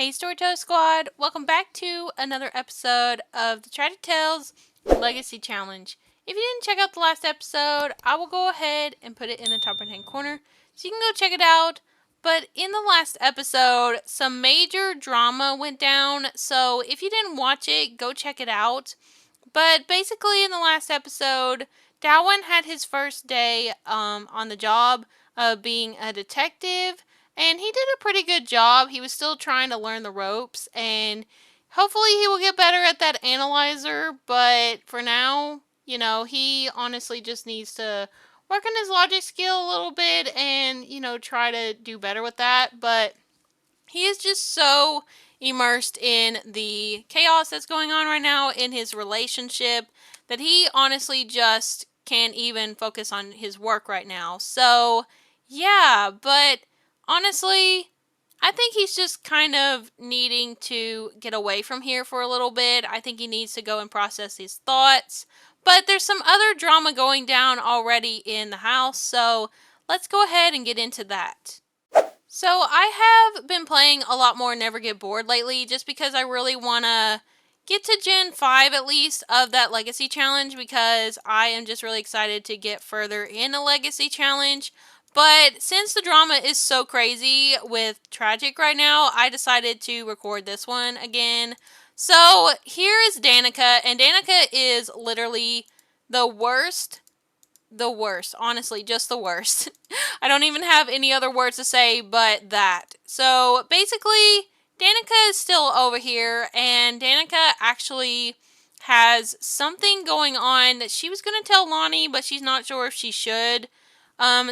Hey Storyteller Squad, welcome back to another episode of the Tragic Tales Legacy Challenge. If you didn't check out the last episode, I will go ahead and put it in the top right hand corner so you can go check it out. But in the last episode, some major drama went down, so if you didn't watch it, go check it out. But basically in the last episode, Dowon had his first day on the job of being a detective. And he did a pretty good job. He was still trying to learn the ropes. And hopefully he will get better at that analyzer. But for now, you know, he honestly just needs to work on his logic skill a little bit. And, you know, try to do better with that. But he is just so immersed in the chaos that's going on right now in his relationship that he honestly just can't even focus on his work right now. So, yeah, but honestly, I think he's just kind of needing to get away from here for a little bit. I think he needs to go and process his thoughts. But there's some other drama going down already in the house, so let's go ahead and get into that. So I have been playing a lot more Never Get Bored lately just because I really want to get to Gen 5 at least of that Legacy Challenge because I am just really excited to get further in a Legacy Challenge. But since the drama is so crazy with Tragic right now, I decided to record this one again. So here is Danika, and Danika is literally the worst. The worst. Honestly, just the worst. I don't even have any other words to say but that. So basically, Danika is still over here, and Danika actually has something going on that she was going to tell Lonnie, but she's not sure if she should.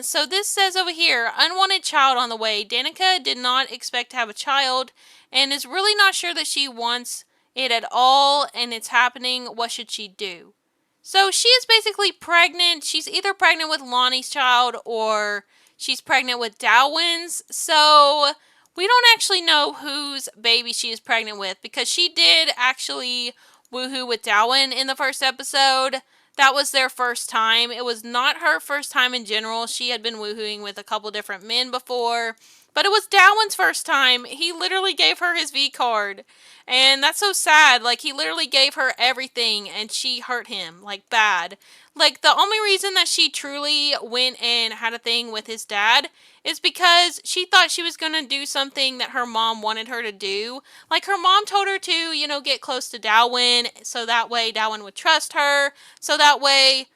So this says over here, unwanted child on the way. Danika did not expect to have a child and is really not sure that she wants it at all and it's happening. What should she do? So she is basically pregnant. She's either pregnant with Lonnie's child or she's pregnant with Dowon's. So we don't actually know whose baby she is pregnant with because she did actually woohoo with Dowon in the first episode. That was their first time. It was not her first time in general. She had been woohooing with a couple different men before. But it was Dowon's first time. He literally gave her his V card. And that's so sad. Like, he literally gave her everything and she hurt him. Like, bad. Like, the only reason that she truly went and had a thing with his dad is because she thought she was going to do something that her mom wanted her to do. Like, her mom told her to, you know, get close to Dowon so that way Dowon would trust her. So that way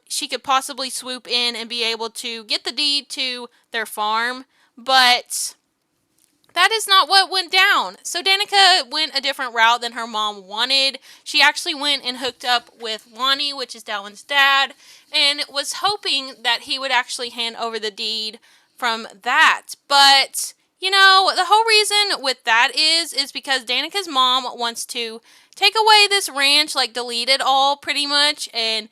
she could possibly swoop in and be able to get the deed to their farm. But that is not what went down. So Danika went a different route than her mom wanted. She actually went and hooked up with Lonnie, which is Dowon's dad, and was hoping that he would actually hand over the deed from that. But, you know, the whole reason with that is because Danika's mom wants to take away this ranch, like delete it all pretty much, and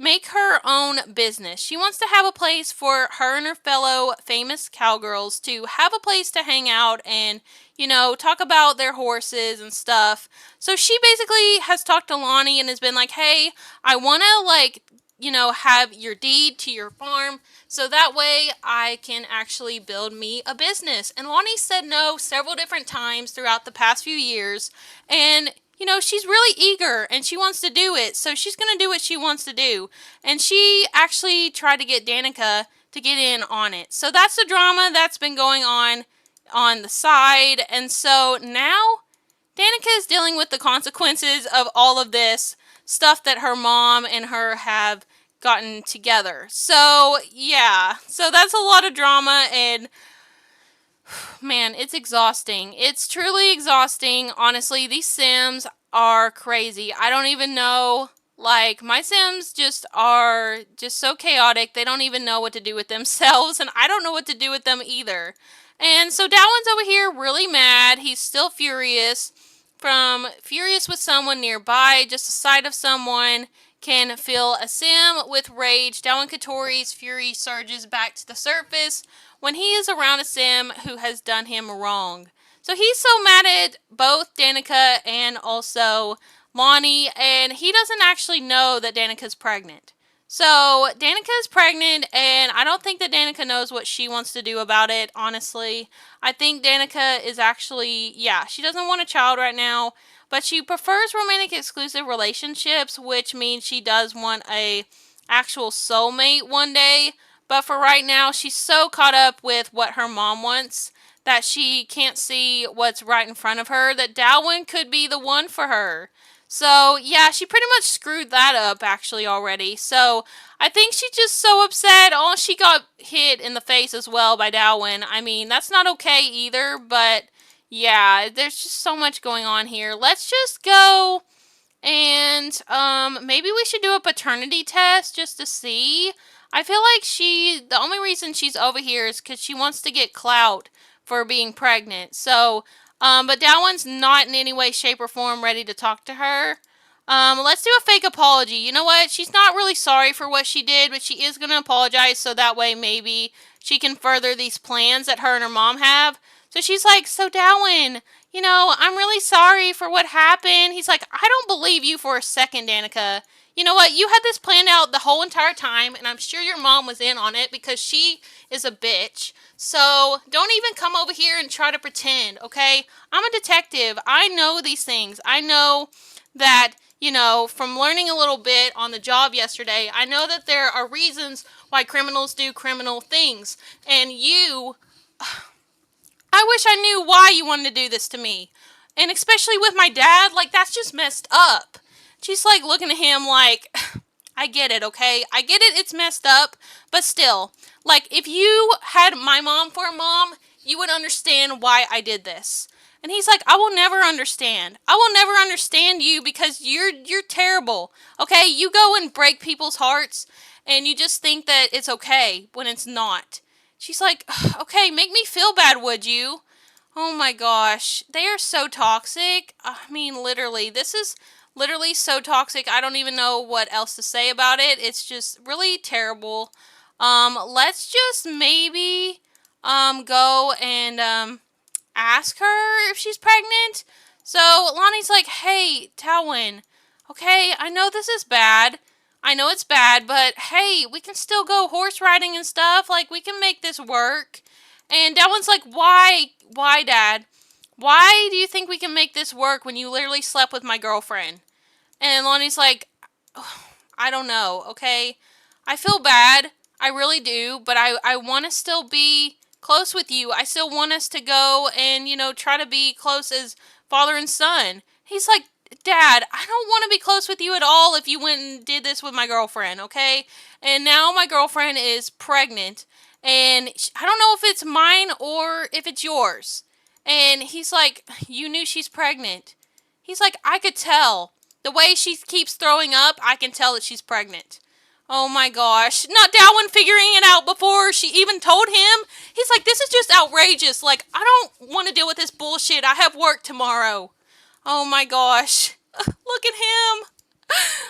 make her own business. She wants to have a place for her and her fellow famous cowgirls to have a place to hang out and, you know, talk about their horses and stuff. So she basically has talked to Lonnie and has been like, hey, I want to, like, you know, have your deed to your farm so that way I can actually build me a business. And Lonnie said no several different times throughout the past few years. And you know, she's really eager and she wants to do it. So she's going to do what she wants to do. And she actually tried to get Danika to get in on it. So that's the drama that's been going on the side. And so now Danika is dealing with the consequences of all of this stuff that her mom and her have gotten together. So yeah, so that's a lot of drama and man, it's exhausting. It's truly exhausting. Honestly, these Sims are crazy. I don't even know. Like, my Sims just are just so chaotic. They don't even know what to do with themselves, and I don't know what to do with them either. And so Dowon's over here really mad. He's still furious. Furious with someone nearby, just the sight of someone can fill a Sim with rage. Dowon Katori's fury surges back to the surface when he is around a Sim who has done him wrong. So he's so mad at both Danika and also Lonnie, and he doesn't actually know that Danika's pregnant. So, Danika is pregnant, and I don't think that Danika knows what she wants to do about it, honestly. I think Danika is actually, yeah, she doesn't want a child right now, but she prefers romantic exclusive relationships, which means she does want a actual soulmate one day. But for right now, she's so caught up with what her mom wants that she can't see what's right in front of her, that Dowon could be the one for her. So, yeah, she pretty much screwed that up actually already. So, I think she's just so upset. Oh, she got hit in the face as well by Dowon. I mean, that's not okay either, but yeah, there's just so much going on here. Let's just go and maybe we should do a paternity test just to see. I feel like the only reason she's over here is because she wants to get clout for being pregnant. So, but Dowon's not in any way, shape, or form ready to talk to her. Let's do a fake apology. You know what? She's not really sorry for what she did, but she is going to apologize so that way maybe she can further these plans that her and her mom have. So she's like, so Dowon, you know, I'm really sorry for what happened. He's like, I don't believe you for a second, Danika. You know what? You had this planned out the whole entire time, and I'm sure your mom was in on it because she is a bitch. So don't even come over here and try to pretend, okay? I'm a detective. I know these things. I know that, you know, from learning a little bit on the job yesterday, I know that there are reasons why criminals do criminal things. And you, I wish I knew why you wanted to do this to me. And especially with my dad, like, that's just messed up. She's like looking at him like, I get it, okay? I get it, it's messed up, but still, like, if you had my mom for a mom, you would understand why I did this. And he's like, I will never understand. I will never understand you because you're terrible. Okay? You go and break people's hearts and you just think that it's okay when it's not. She's like, okay, make me feel bad, would you? Oh my gosh. They are so toxic. I mean, literally, this is literally so toxic. I don't even know what else to say about it. It's just really terrible. Let's just maybe go and ask her if she's pregnant. So Lonnie's like, hey, Dowon, okay, I know this is bad. I know it's bad, but hey, we can still go horse riding and stuff. Like, we can make this work. And Dowon's like, why, Dad? Why do you think we can make this work when you literally slept with my girlfriend? And Lonnie's like, oh, I don't know, okay? I feel bad. I really do. But I want to still be close with you. I still want us to go and, you know, try to be close as father and son. He's like, Dad, I don't want to be close with you at all if you went and did this with my girlfriend, okay? And now my girlfriend is pregnant. And I don't know if it's mine or if it's yours. And he's like, you knew she's pregnant. He's like, I could tell. The way she keeps throwing up, I can tell that she's pregnant. Oh my gosh. Not Dowon figuring it out before she even told him. He's like, this is just outrageous. Like, I don't want to deal with this bullshit. I have work tomorrow. Oh my gosh. Look at him.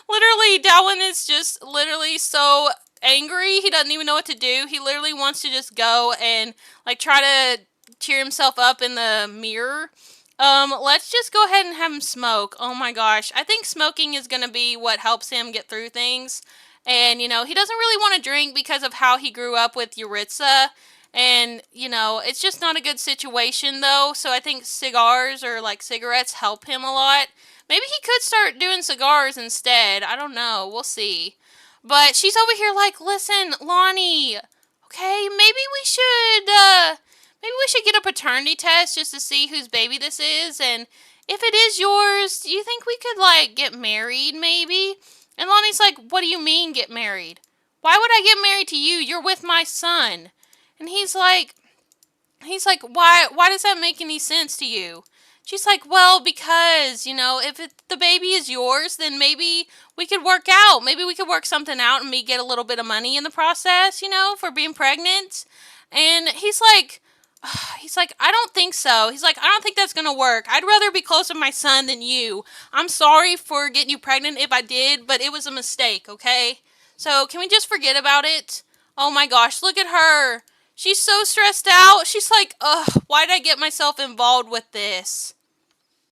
Literally, Dowon is just literally so angry. He doesn't even know what to do. He literally wants to just go and, like, try to cheer himself up in the mirror. Let's just go ahead and have him smoke. Oh my gosh. I think smoking is going to be what helps him get through things. And, you know, he doesn't really want to drink because of how he grew up with Yuritsa. And, you know, it's just not a good situation, though. So I think cigars or, like, cigarettes help him a lot. Maybe he could start doing cigars instead. I don't know. We'll see. But she's over here like, listen, Lonnie, okay, maybe we should get a paternity test just to see whose baby this is. And if it is yours, do you think we could, like, get married maybe? And Lonnie's like, what do you mean get married? Why would I get married to you? You're with my son. And he's like, why does that make any sense to you? She's like, well, because, you know, if the baby is yours, then maybe we could work out. Maybe we could work something out and me get a little bit of money in the process, you know, for being pregnant. And he's like, I don't think so. He's like, I don't think that's going to work. I'd rather be close with my son than you. I'm sorry for getting you pregnant if I did, but it was a mistake, okay? So can we just forget about it? Oh my gosh, look at her. She's so stressed out. She's like, ugh, why did I get myself involved with this?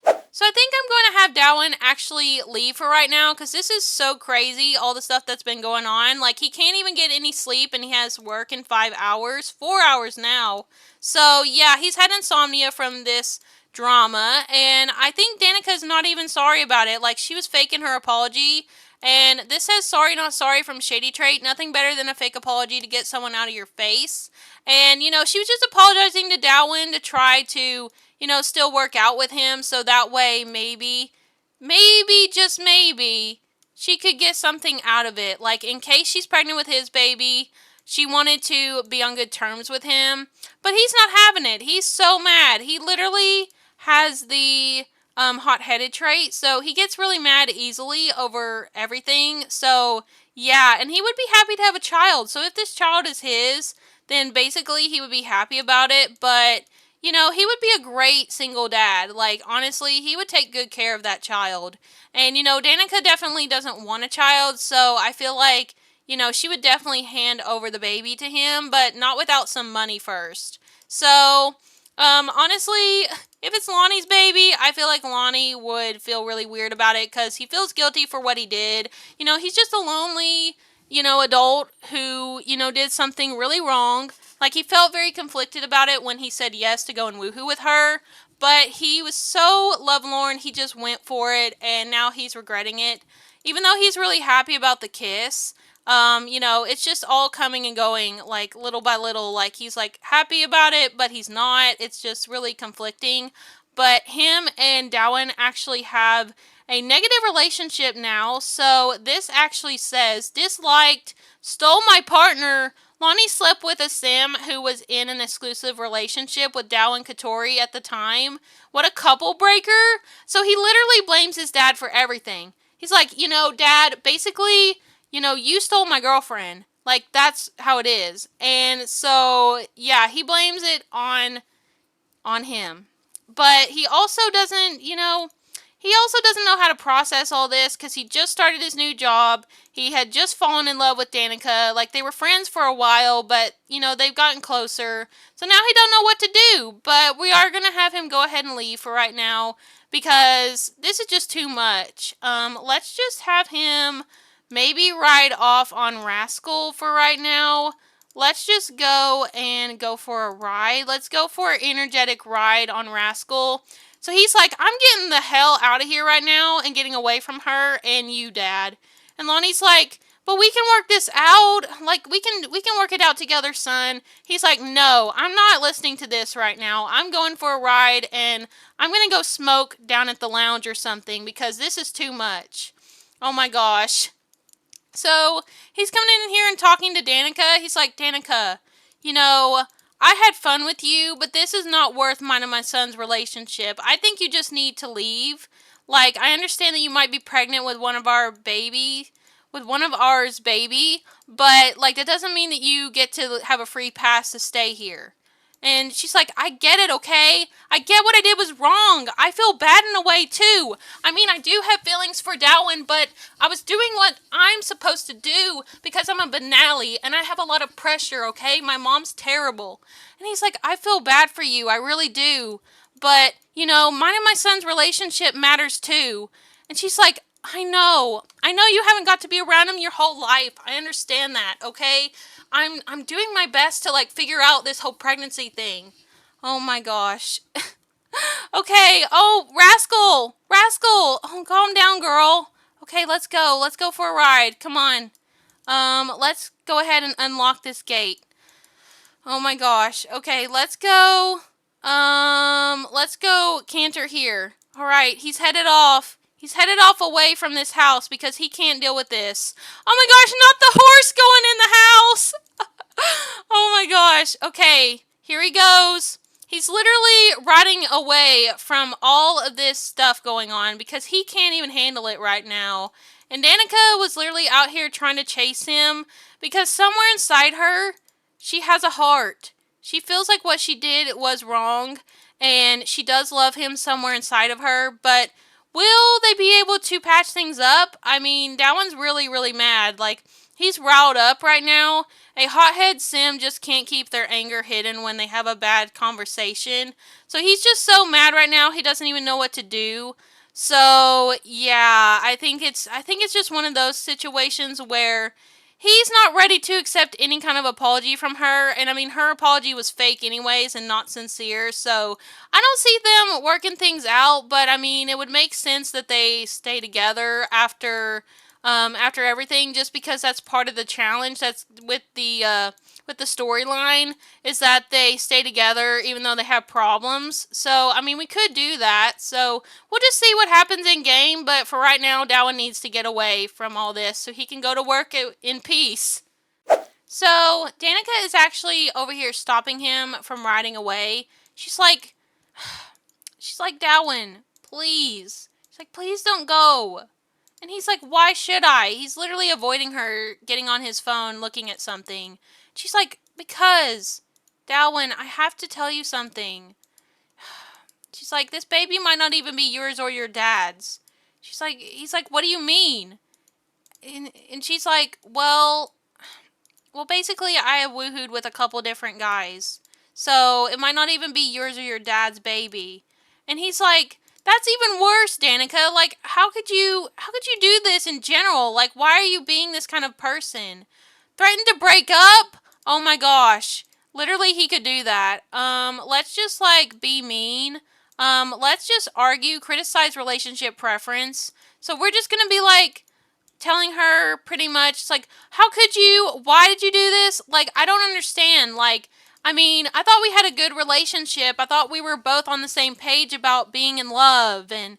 So I think I'm going to have Dowon actually leave for right now because this is so crazy, all the stuff that's been going on. Like, he can't even get any sleep and he has work in 5 hours, 4 hours now. So yeah, he's had insomnia from this drama, and I think Danika's not even sorry about it. Like, she was faking her apology, and this says sorry not sorry from Shady Trait. Nothing better than a fake apology to get someone out of your face. And, you know, she was just apologizing to Dowon to try to, you know, still work out with him so that way maybe, just maybe, she could get something out of it. Like, in case she's pregnant with his baby, she wanted to be on good terms with him. But he's not having it. He's so mad. He literally has the hot-headed trait, so he gets really mad easily over everything. So, yeah, and he would be happy to have a child. So if this child is his, then basically he would be happy about it. But, you know, he would be a great single dad. Like, honestly, he would take good care of that child. And, you know, Danika definitely doesn't want a child, so I feel like, you know, she would definitely hand over the baby to him, but not without some money first. So, honestly, if it's Lonnie's baby, I feel like Lonnie would feel really weird about it because he feels guilty for what he did. You know, he's just a lonely, you know, adult who, you know, did something really wrong. Like, he felt very conflicted about it when he said yes to go and woohoo with her, but he was so lovelorn, he just went for it, and now he's regretting it. Even though he's really happy about the kiss, you know, it's just all coming and going, like, little by little. Like, he's, like, happy about it, but he's not. It's just really conflicting. But him and Dowon actually have a negative relationship now. So this actually says, disliked, stole my partner. Lonnie slept with a Sim who was in an exclusive relationship with Dowon Katori at the time. What a couple breaker. So he literally blames his dad for everything. He's like, you know, Dad, basically, you know, you stole my girlfriend. Like, that's how it is. And so, yeah, he blames it on him. But he also doesn't, you know, he also doesn't know how to process all this because he just started his new job. He had just fallen in love with Danika. Like, they were friends for a while, but, you know, they've gotten closer. So now he don't know what to do. But we are going to have him go ahead and leave for right now because this is just too much. Let's just have him maybe ride off on Rascal for right now. Let's just go and go for a ride. Let's go for an energetic ride on Rascal. So he's like, I'm getting the hell out of here right now and getting away from her and you, Dad. And Lonnie's like, but we can work this out. Like, we can work it out together, son. He's like, no, I'm not listening to this right now. I'm going for a ride and I'm going to go smoke down at the lounge or something because this is too much. Oh my gosh. So he's coming in here and talking to Danika. He's like, Danika, you know, I had fun with you, but this is not worth mine and my son's relationship. I think you just need to leave. Like, I understand that you might be pregnant with one of ours baby, but, like, that doesn't mean that you get to have a free pass to stay here. And she's like, I get it, okay? I get what I did was wrong. I feel bad in a way, too. I mean, I do have feelings for Dowon, but I was doing what I'm supposed to do because I'm a Benally, and I have a lot of pressure, okay? My mom's terrible. And he's like, I feel bad for you. I really do. But, you know, mine and my son's relationship matters, too. And she's like, I know you haven't got to be around him your whole life. I understand that, okay? I'm doing my best to, like, figure out this whole pregnancy thing. Oh my gosh. Okay, oh, Rascal! Oh, calm down, girl. Okay, let's go. Let's go for a ride. Come on. Let's go ahead and unlock this gate. Oh my gosh. Okay, let's go. Let's go canter here. Alright, he's headed off. He's headed off away from this house because he can't deal with this. Oh my gosh, not the horse going in the house! Oh my gosh. Okay, here he goes. He's literally riding away from all of this stuff going on because he can't even handle it right now. And Danika was literally out here trying to chase him because somewhere inside her, she has a heart. She feels like what she did was wrong, and she does love him somewhere inside of her, but will they be able to patch things up? I mean, Dowon's really, really mad. Like, He's riled up right now. A hothead sim just can't keep their anger hidden when they have a bad conversation. So he's just so mad right now, he doesn't even know what to do. So, yeah, I think it's just one of those situations where he's not ready to accept any kind of apology from her. And I mean, her apology was fake anyways and not sincere. So, I don't see them working things out, but I mean, it would make sense that they stay together after everything, just because that's part of the challenge. That's with the storyline, is that they stay together even though they have problems. So I mean, we could do that. So we'll just see what happens in game. But for right now, Dowon needs to get away from all this so he can go to work in peace. So Danika is actually over here stopping him from riding away. She's like, Dowon, please. She's like, please don't go. And he's like, why should I? He's literally avoiding her, getting on his phone, looking at something. She's like, because, Dowon, I have to tell you something. She's like, this baby might not even be yours or your dad's. He's like, what do you mean? And she's like, well, basically, I have woohooed with a couple different guys. So, it might not even be yours or your dad's baby. And he's like, that's even worse, Danika. Like, how could you do this in general? Like, why are you being this kind of person? Threatened to break up? Oh my gosh. Literally, he could do that. Let's just, like, be mean. Let's just argue, criticize relationship preference. So, we're just gonna be like, telling her pretty much, it's like, how could you? Why did you do this? Like, I don't understand. Like, I mean, I thought we had a good relationship. I thought we were both on the same page about being in love and,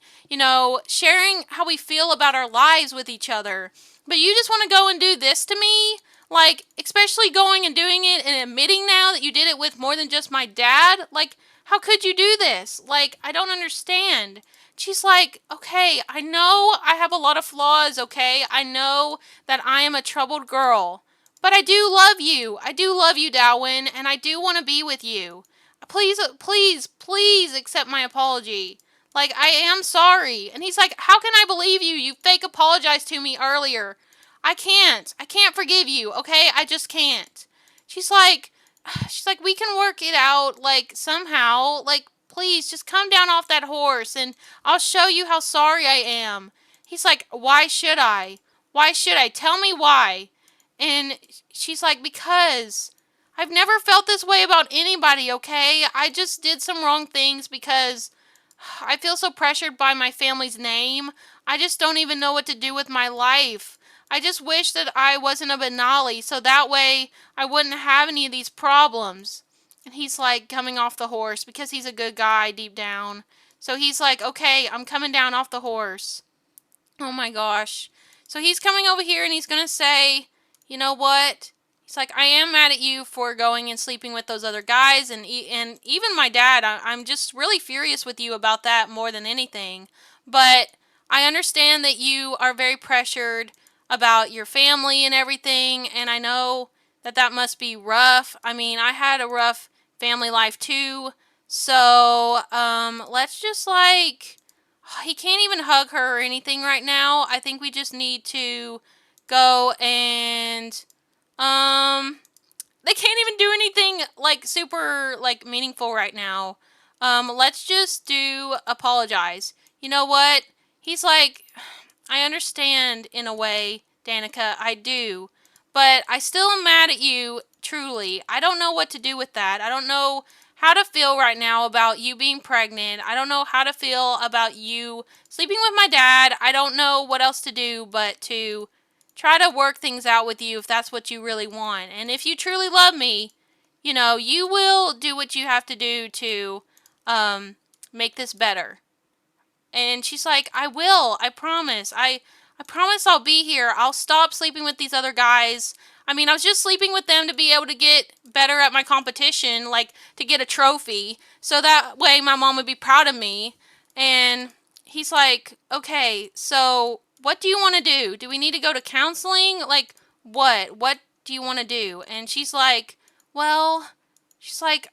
sharing how we feel about our lives with each other. But you just want to go and do this to me? Like, especially going and doing it and admitting now that you did it with more than just my dad? Like, how could you do this? Like, I don't understand. She's like, okay, I know I have a lot of flaws, okay? I know that I am a troubled girl. But I do love you. I do love you, Dowon, and I do want to be with you. Please, please, please accept my apology. Like, I am sorry. And he's like, how can I believe you? You fake apologized to me earlier. I can't. I can't forgive you, okay? I just can't. She's like, we can work it out, like, somehow. Like, please, just come down off that horse and I'll show you how sorry I am. He's like, why should I? Why should I? Tell me why. And she's like, because I've never felt this way about anybody, okay? I just did some wrong things because I feel so pressured by my family's name. I just don't even know what to do with my life. I just wish that I wasn't a Benali, so that way I wouldn't have any of these problems. And he's like coming off the horse because he's a good guy deep down. So he's like, okay, I'm coming down off the horse. Oh my gosh. So he's coming over here and he's going to say, you know what? He's like, I am mad at you for going and sleeping with those other guys. And even my dad, I'm just really furious with you about that more than anything. But I understand that you are very pressured about your family and everything. And I know that that must be rough. I mean, I had a rough family life too. So, let's just like, he can't even hug her or anything right now. I think we just need to go and, they can't even do anything like super like meaningful right now. Let's just do apologize. You know what? He's like, I understand in a way, Danika, I do. But I still am mad at you, truly. I don't know what to do with that. I don't know how to feel right now about you being pregnant. I don't know how to feel about you sleeping with my dad. I don't know what else to do but to try to work things out with you if that's what you really want. And if you truly love me, you will do what you have to do to make this better. And she's like, I will. I promise. I promise I'll be here. I'll stop sleeping with these other guys. I mean, I was just sleeping with them to be able to get better at my competition, like to get a trophy. So that way my mom would be proud of me. And he's like, okay, so what do you want to do? Do we need to go to counseling? Like, what? What do you want to do? And she's like, well,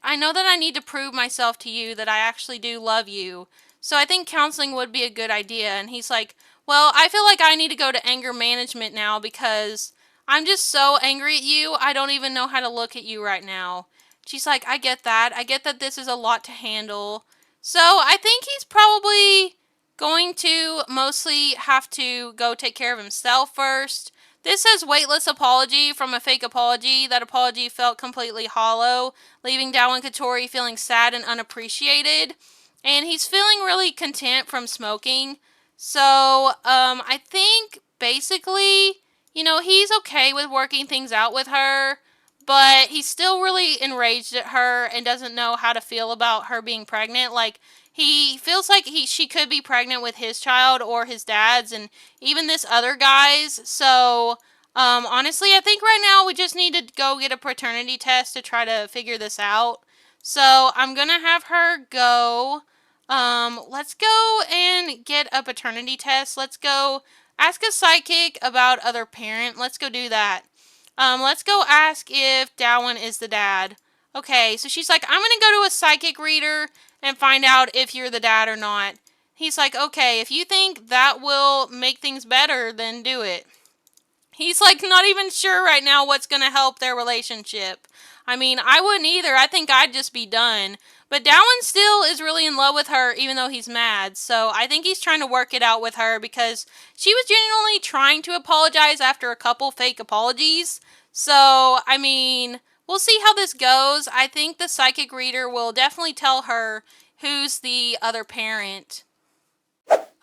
I know that I need to prove myself to you that I actually do love you. So I think counseling would be a good idea. And he's like, well, I feel like I need to go to anger management now because I'm just so angry at you, I don't even know how to look at you right now. She's like, I get that. I get that this is a lot to handle. So I think he's probably going to mostly have to go take care of himself first. This says weightless apology from a fake apology. That apology felt completely hollow, leaving Dowon Katori feeling sad and unappreciated. And he's feeling really content from smoking. So I think basically, he's okay with working things out with her, but he's still really enraged at her and doesn't know how to feel about her being pregnant. Like, he feels like she could be pregnant with his child or his dad's and even this other guy's. So, honestly, I think right now we just need to go get a paternity test to try to figure this out. So, I'm going to have her go. Let's go and get a paternity test. Let's go ask a psychic about other parent. Let's go do that. Let's go ask if Dowon is the dad. Okay, so she's like, I'm gonna go to a psychic reader and find out if you're the dad or not. He's like, okay, if you think that will make things better, then do it. He's like not even sure right now what's gonna help their relationship. I mean, I wouldn't either. I think I'd just be done. But Dowon still is really in love with her, even though he's mad. So I think he's trying to work it out with her because she was genuinely trying to apologize after a couple fake apologies. So, I mean, we'll see how this goes. I think the psychic reader will definitely tell her who's the other parent.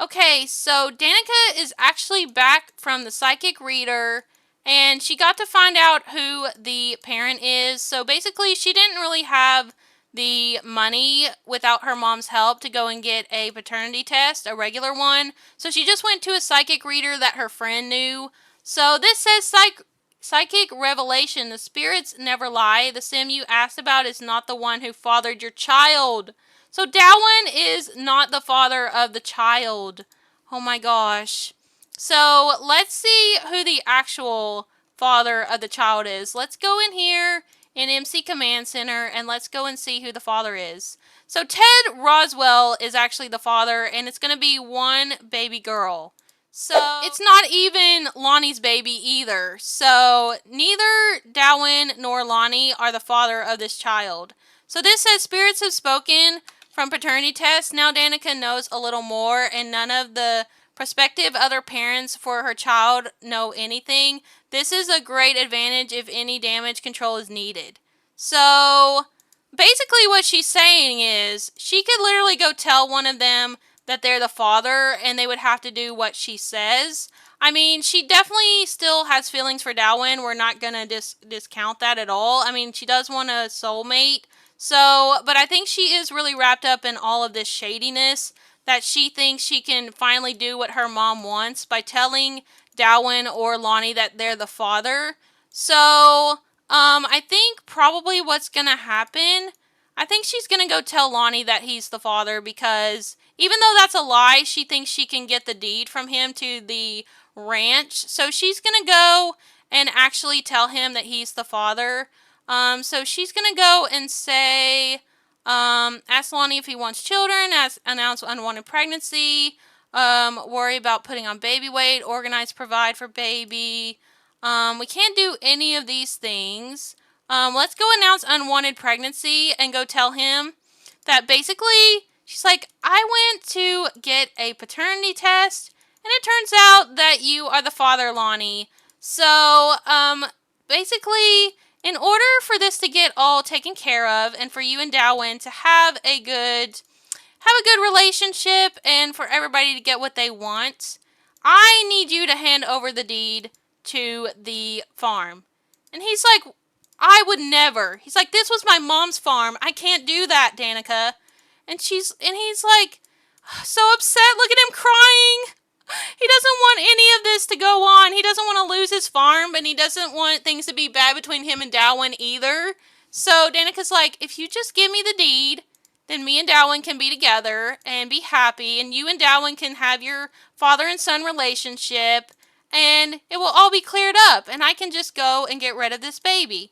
Okay, so Danika is actually back from the psychic reader, and she got to find out who the parent is. So basically, she didn't really have the money without her mom's help to go and get a paternity test, a regular one. So she just went to a psychic reader that her friend knew. So this says psychic revelation. The spirits never lie. The sim you asked about is not the one who fathered your child. So Dowon is not the father of the child. Oh my gosh. So let's see who the actual father of the child is. Let's go in here in MC Command Center and let's go and see who the father is. So Ted Roswell is actually the father, and it's going to be one baby girl. So it's not even Lonnie's baby either. So neither Dowon nor Lonnie are the father of this child. So this says spirits have spoken from paternity test. Now Danika knows a little more, and none of the prospective other parents for her child know anything. This is a great advantage if any damage control is needed. So basically what she's saying is she could literally go tell one of them that they're the father and they would have to do what she says. I mean, she definitely still has feelings for Dowon. We're not going to discount that at all. I mean, she does want a soulmate. So, but I think she is really wrapped up in all of this shadiness that she thinks she can finally do what her mom wants by telling Dowon or Lonnie that they're the father. So, I think probably what's going to happen, I think she's going to go tell Lonnie that he's the father because even though that's a lie, she thinks she can get the deed from him to the ranch. So she's going to go and actually tell him that he's the father. So she's going to go and say, ask Lonnie if he wants children, announce unwanted pregnancy, worry about putting on baby weight, organize, provide for baby. We can't do any of these things. Let's go announce unwanted pregnancy and go tell him that basically, she's like, I went to get a paternity test, and it turns out that you are the father, Lonnie. So, basically, in order for this to get all taken care of, and for you and Dowon to have a good relationship, and for everybody to get what they want, I need you to hand over the deed to the farm. And he's like, I would never. He's like, this was my mom's farm. I can't do that, Danika. And he's like, so upset. Look at him crying. He doesn't want any of this to go on. He doesn't want to lose his farm, and he doesn't want things to be bad between him and Dowon either. So Danika's like, if you just give me the deed, then me and Dowon can be together and be happy, and you and Dowon can have your father and son relationship, and it will all be cleared up, and I can just go and get rid of this baby.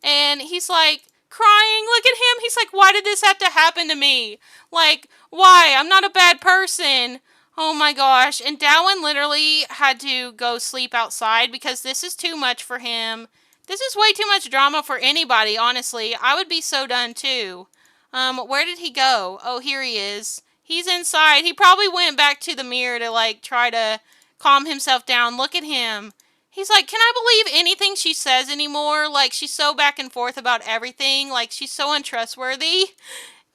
And he's like, crying, look at him. He's like, why did this have to happen to me? Like, why? I'm not a bad person. Oh my gosh. And Dowon literally had to go sleep outside because this is too much for him. This is way too much drama for anybody, honestly. I would be so done too. Where did he go? Oh, here he is. He's inside. He probably went back to the mirror to, like, try to calm himself down. Look at him. He's like, can I believe anything she says anymore? Like, she's so back and forth about everything. Like, she's so untrustworthy.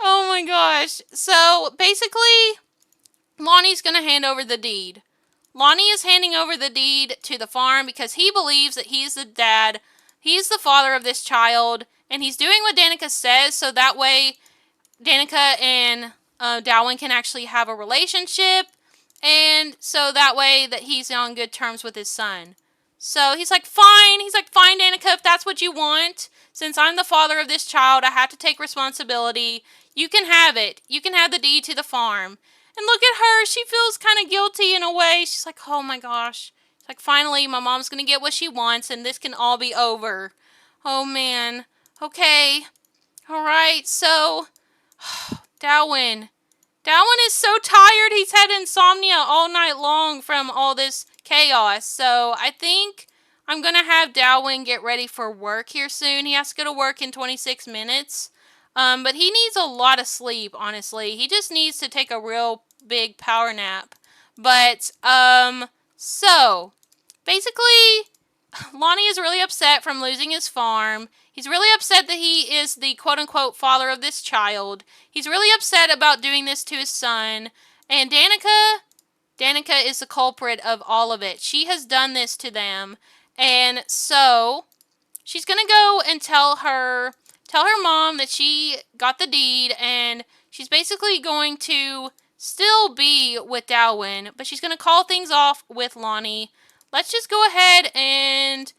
Oh my gosh. So, basically, Lonnie's going to hand over the deed. Lonnie is handing over the deed to the farm because he believes that he's the dad, he's the father of this child, and he's doing what Danika says so that way Danika and Dowon can actually have a relationship, and so that way that he's on good terms with his son. So he's like, fine. He's like, fine, Danika, if that's what you want. Since I'm the father of this child, I have to take responsibility. You can have it. You can have the deed to the farm. And look at her. She feels kind of guilty in a way. She's like, oh my gosh. It's like, finally, my mom's going to get what she wants, and this can all be over. Oh, man. Okay. All right. So, Dowon. Dowon is so tired. He's had insomnia all night long from all this chaos. So, I think I'm going to have Dowon get ready for work here soon. He has to go to work in 26 minutes. But he needs a lot of sleep, honestly. He just needs to take a real big power nap. But, so, basically, Lonnie is really upset from losing his farm. He's really upset that he is the quote-unquote father of this child. He's really upset about doing this to his son. And Danika is the culprit of all of it. She has done this to them. And so, she's going to go and tell her mom that she got the deed, and she's basically going to still be with Dowon, but she's going to call things off with Lonnie. Let's just go ahead and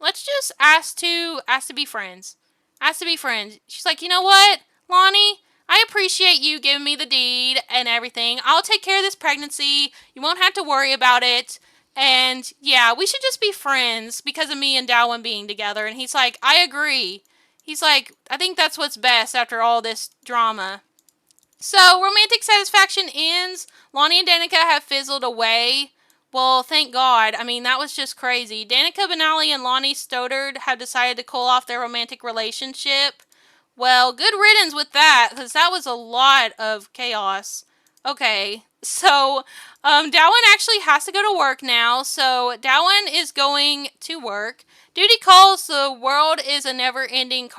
let's just ask to be friends. Ask to be friends. She's like, you know what, Lonnie? I appreciate you giving me the deed and everything. I'll take care of this pregnancy. You won't have to worry about it. And yeah, we should just be friends because of me and Dowon being together. And he's like, I agree. He's like, I think that's what's best after all this drama. So, romantic satisfaction ends. Lonnie and Danika have fizzled away. Well, thank God. I mean, that was just crazy. Danika Benali and Lonnie Stoddard have decided to call off their romantic relationship. Well, good riddance with that, because that was a lot of chaos. Okay, so, Dowon actually has to go to work now, so Dowon is going to work. Duty calls, the world is a never-ending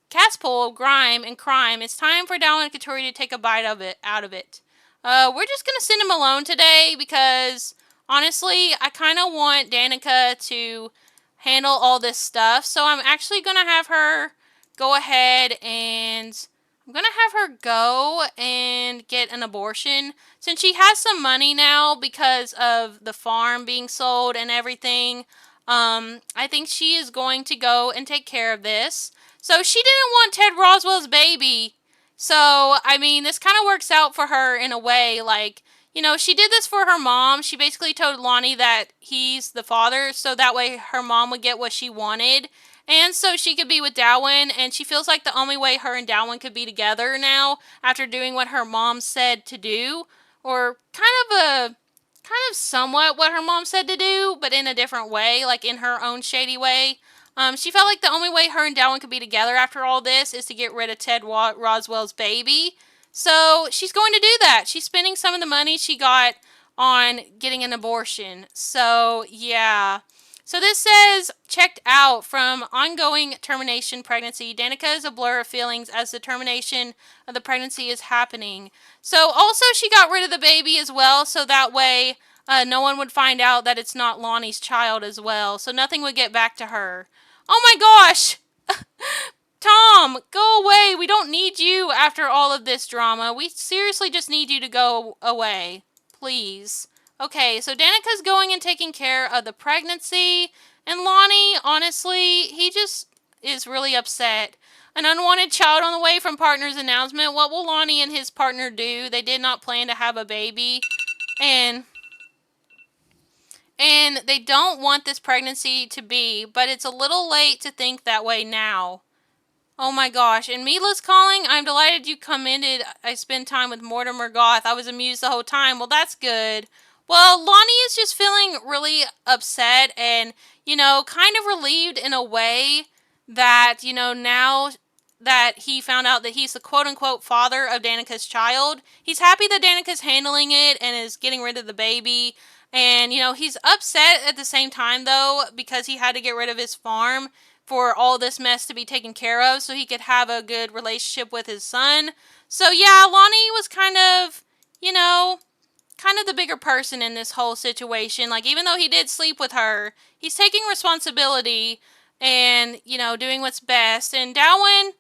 cesspool of grime and crime. It's time for Dowon and Katori to take a bite of it, out of it. We're just gonna send him alone today, because, honestly, I kind of want Danika to handle all this stuff, so I'm actually gonna have her go ahead and I'm going to have her go and get an abortion. Since she has some money now because of the farm being sold and everything, I think she is going to go and take care of this. So she didn't want Ted Roswell's baby. So, I mean, this kind of works out for her in a way. Like, you know, she did this for her mom. She basically told Lonnie that he's the father, so that way her mom would get what she wanted. And so she could be with Dowon, and she feels like the only way her and Dowon could be together now after doing what her mom said to do, or kind of somewhat what her mom said to do, but in a different way, like in her own shady way. She felt like the only way her and Dowon could be together after all this is to get rid of Ted Roswell's baby. So she's going to do that. She's spending some of the money she got on getting an abortion. So, yeah. So this says, checked out from ongoing termination pregnancy. Danika is a blur of feelings as the termination of the pregnancy is happening. So also she got rid of the baby as well, so that way no one would find out that it's not Lonnie's child as well. So nothing would get back to her. Oh my gosh! Tom, go away. We don't need you after all of this drama. We seriously just need you to go away. Please. Okay, so Danika's going and taking care of the pregnancy, and Lonnie, honestly, he just is really upset. An unwanted child on the way from partner's announcement. What will Lonnie and his partner do? They did not plan to have a baby, and they don't want this pregnancy to be, but it's a little late to think that way now. Oh my gosh, and Mila's calling. I'm delighted you commented I spend time with Mortimer Goth. I was amused the whole time. Well, that's good. Well, Lonnie is just feeling really upset and, kind of relieved in a way that, now that he found out that he's the quote-unquote father of Danika's child, he's happy that Danika's handling it and is getting rid of the baby. And, he's upset at the same time, though, because he had to get rid of his farm for all this mess to be taken care of so he could have a good relationship with his son. So yeah, Lonnie was kind of the bigger person in this whole situation. Like, even though he did sleep with her, he's taking responsibility and, doing what's best. And Dowon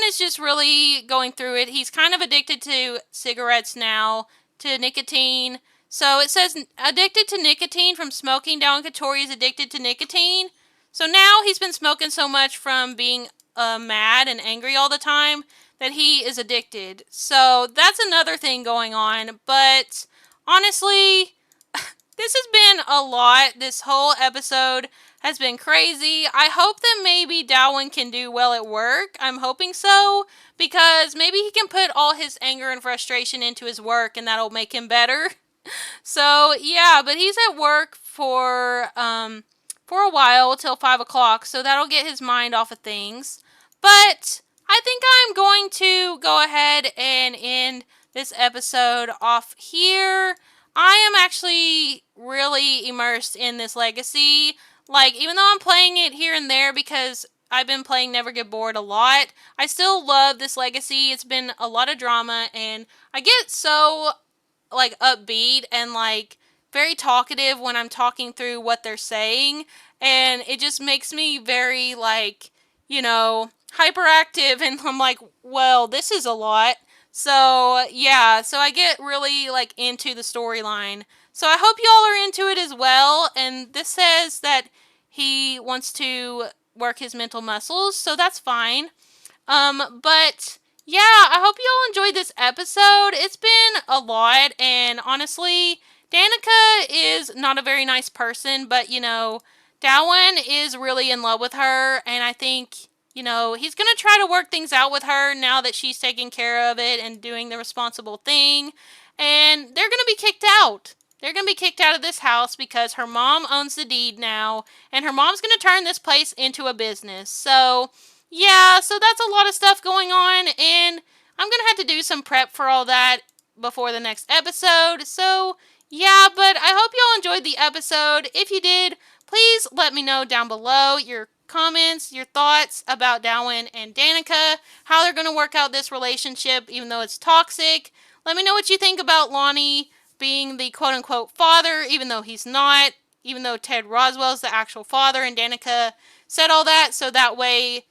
is just really going through it. He's kind of addicted to cigarettes now, to nicotine. So it says addicted to nicotine from smoking. Dowon Katori is addicted to nicotine. So now he's been smoking so much from being mad and angry all the time that he is addicted. So that's another thing going on. But honestly, this has been a lot. This whole episode has been crazy. I hope that maybe Dowon can do well at work. I'm hoping so, because maybe he can put all his anger and frustration into his work and that'll make him better. So yeah, but he's at work for a while till 5 o'clock, so that'll get his mind off of things. But I think I'm going to go ahead and end this episode off here. I am actually really immersed in this legacy. Like, even though I'm playing it here and there because I've been playing Never Get Bored a lot, I still love this legacy. It's been a lot of drama, and I get so, like, upbeat and, like, very talkative when I'm talking through what they're saying, and it just makes me very, like, hyperactive, and I'm like, well, this is a lot. So, yeah, so I get really, like, into the storyline. So I hope y'all are into it as well, and this says that he wants to work his mental muscles, so that's fine. But yeah, I hope you all enjoyed this episode. It's been a lot, and honestly, Danika is not a very nice person, but Dowon is really in love with her, and I think, he's gonna try to work things out with her now that she's taking care of it and doing the responsible thing, and they're gonna be kicked out. They're going to be kicked out of this house because her mom owns the deed now, and her mom's going to turn this place into a business. So, yeah, so that's a lot of stuff going on, and I'm going to have to do some prep for all that before the next episode. So, yeah, but I hope y'all enjoyed the episode. If you did, please let me know down below your comments, your thoughts about Dowon and Danika, how they're going to work out this relationship, even though it's toxic. Let me know what you think about Lonnie being the quote-unquote father, even though he's not, even though Ted Roswell's the actual father, and Danika said all that so that way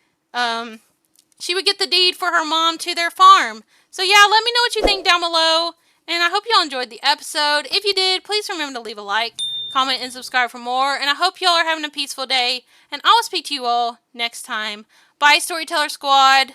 she would get the deed for her mom to their farm. So yeah, let me know what you think down below, and I hope y'all enjoyed the episode. If you did, please remember to leave a like, comment, and subscribe for more, and I hope y'all are having a peaceful day, and I'll speak to you all next time. Bye, Storyteller Squad.